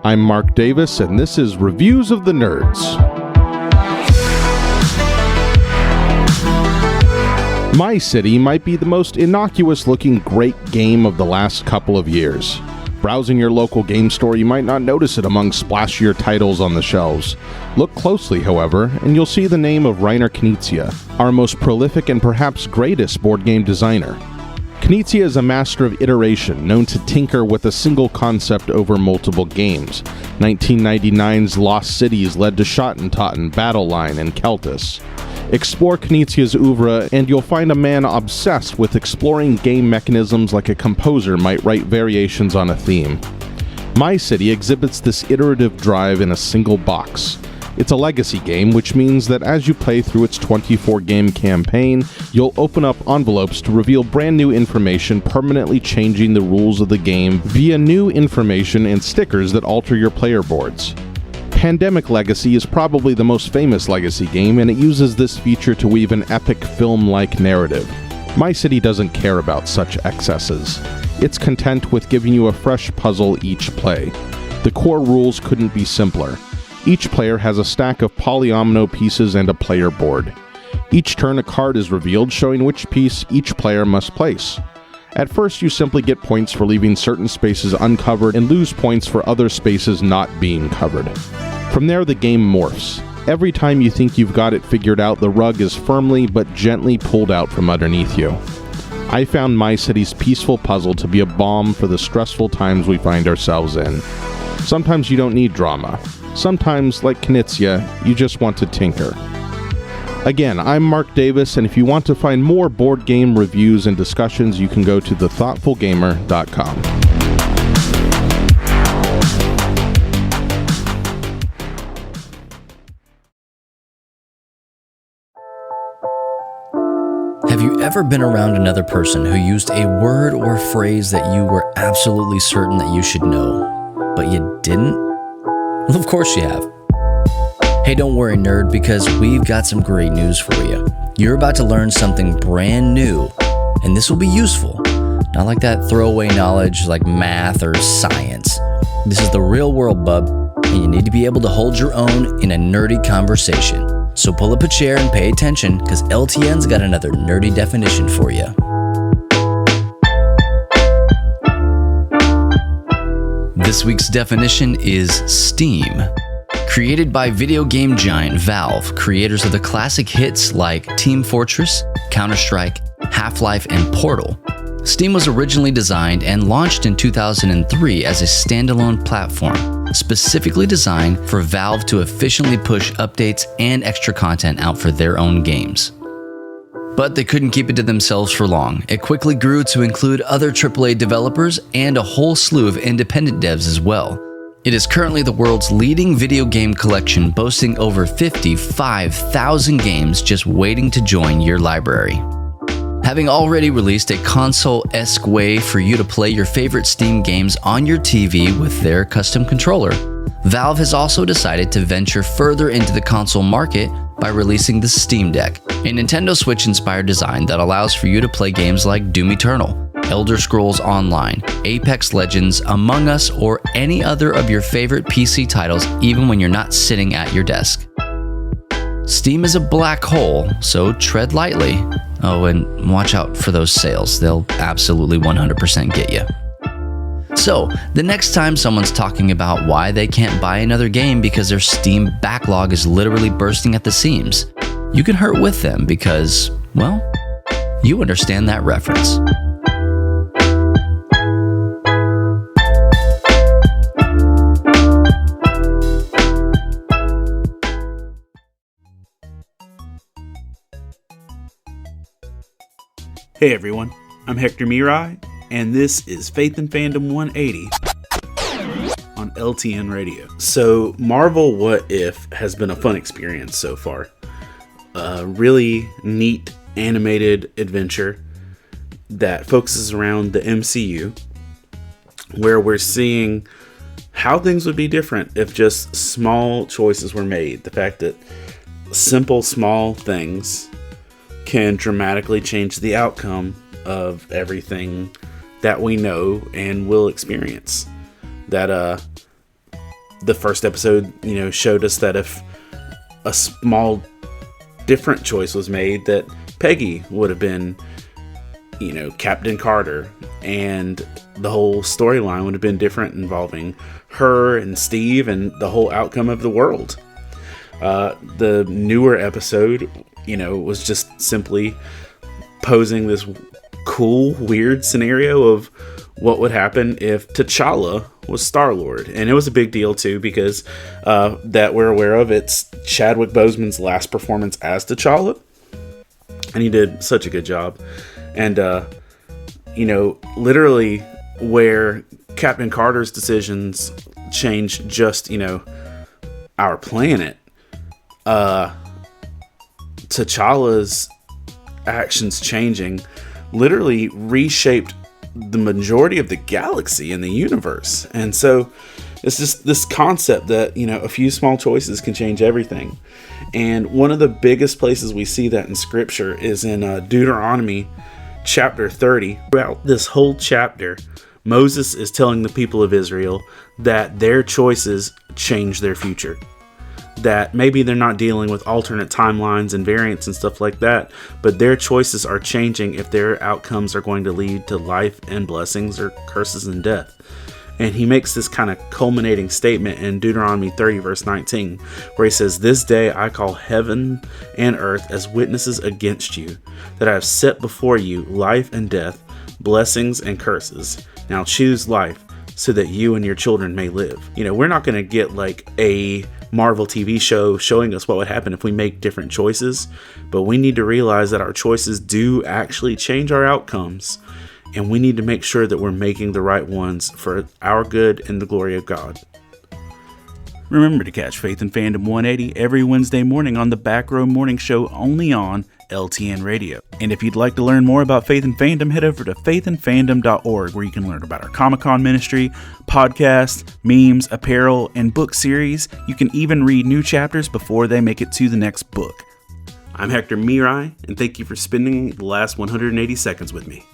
I'm Marc Davis, and this is Reviews of the Nerds. My City might be the most innocuous-looking great game of the last couple of years. Browsing your local game store, you might not notice it among splashier titles on the shelves. Look closely, however, and you'll see the name of Reiner Knizia, our most prolific and perhaps greatest board game designer. Knizia is a master of iteration, known to tinker with a single concept over multiple games. 1999's Lost Cities led to Schottentotten, Battle Line, and Keltis. Explore Knizia's oeuvre, and you'll find a man obsessed with exploring game mechanisms like a composer might write variations on a theme. My City exhibits this iterative drive in a single box. It's a legacy game, which means that as you play through its 24-game campaign, you'll open up envelopes to reveal brand new information, permanently changing the rules of the game via new information and stickers that alter your player boards. Pandemic Legacy is probably the most famous Legacy game, and it uses this feature to weave an epic film-like narrative. My City doesn't care about such excesses. It's content with giving you a fresh puzzle each play. The core rules couldn't be simpler. Each player has a stack of polyomino pieces and a player board. Each turn a card is revealed showing which piece each player must place. At first you simply get points for leaving certain spaces uncovered and lose points for other spaces not being covered. From there the game morphs. Every time you think you've got it figured out, the rug is firmly but gently pulled out from underneath you. I found My City's peaceful puzzle to be a balm for the stressful times we find ourselves in. Sometimes you don't need drama. Sometimes, like Knizia, you just want to tinker. Again, I'm Marc Davis, and if you want to find more board game reviews and discussions, you can go to thethoughtfulgamer.com. Have you ever been around another person who used a word or phrase that you were absolutely certain that you should know, but you didn't? Well, of course you have. Hey, don't worry, nerd, because we've got some great news for you. You're about to learn something brand new, and this will be useful. Not like that throwaway knowledge like math or science. This is the real world, bub, and you need to be able to hold your own in a nerdy conversation. So pull up a chair and pay attention, because LTN's got another nerdy definition for you. This week's definition is Steam. Created by video game giant Valve, creators of the classic hits like Team Fortress, Counter-Strike, Half-Life, and Portal, Steam was originally designed and launched in 2003 as a standalone platform, specifically designed for Valve to efficiently push updates and extra content out for their own games. But they couldn't keep it to themselves for long. It quickly grew to include other AAA developers and a whole slew of independent devs as well. It is currently the world's leading video game collection, boasting over 55,000 games just waiting to join your library. Having already released a console-esque way for you to play your favorite Steam games on your TV with their custom controller, Valve has also decided to venture further into the console market by releasing the Steam Deck, a Nintendo Switch-inspired design that allows for you to play games like Doom Eternal, Elder Scrolls Online, Apex Legends, Among Us, or any other of your favorite PC titles even when you're not sitting at your desk. Steam is a black hole, so tread lightly. Oh, and watch out for those sales. They'll absolutely 100% get you. So, the next time someone's talking about why they can't buy another game because their Steam backlog is literally bursting at the seams, you can hurt with them because, well, you understand that reference. Hey everyone, I'm Hector Miray, and this is Faith and Fandom 180 on LTN Radio. So, Marvel What If has been a fun experience so far. A really neat animated adventure that focuses around the MCU, where we're seeing how things would be different if just small choices were made. The fact that simple, small things can dramatically change the outcome of everything that we know and will experience. That the first episode, showed us that if a small different choice was made, that Peggy would have been, Captain Carter, and the whole storyline would have been different, involving her and Steve and the whole outcome of the world. The newer episode, was just simply posing this cool, weird scenario of what would happen if T'Challa was Star-Lord. And it was a big deal too, because that we're aware of, it's Chadwick Boseman's last performance as T'Challa, and he did such a good job. And literally where Captain Carter's decisions changed just our planet, T'Challa's actions changing literally reshaped the majority of the galaxy and the universe. And so it's just this concept that, a few small choices can change everything. And one of the biggest places we see that in scripture is in Deuteronomy chapter 30. Throughout this whole chapter, Moses is telling the people of Israel that their choices change their future. That maybe they're not dealing with alternate timelines and variants and stuff like that, but their choices are changing if their outcomes are going to lead to life and blessings or curses and death. And he makes this kind of culminating statement in Deuteronomy 30 verse 19, where he says, "This day I call heaven and earth as witnesses against you, that I have set before you life and death, blessings and curses. Now choose life, so that you and your children may live." We're not going to get like a Marvel TV show showing us what would happen if we make different choices, but we need to realize that our choices do actually change our outcomes, and we need to make sure that we're making the right ones for our good and the glory of God. Remember to catch Faith and Fandom 180 every Wednesday morning on the Back Row Morning Show, only on LTN Radio. And if you'd like to learn more about Faith and Fandom, head over to faithandfandom.org, where you can learn about our Comic-Con ministry, podcast, memes, apparel, and book series. You can even read new chapters before they make it to the next book. I'm Hector Miray, and thank you for spending the last 180 seconds with me.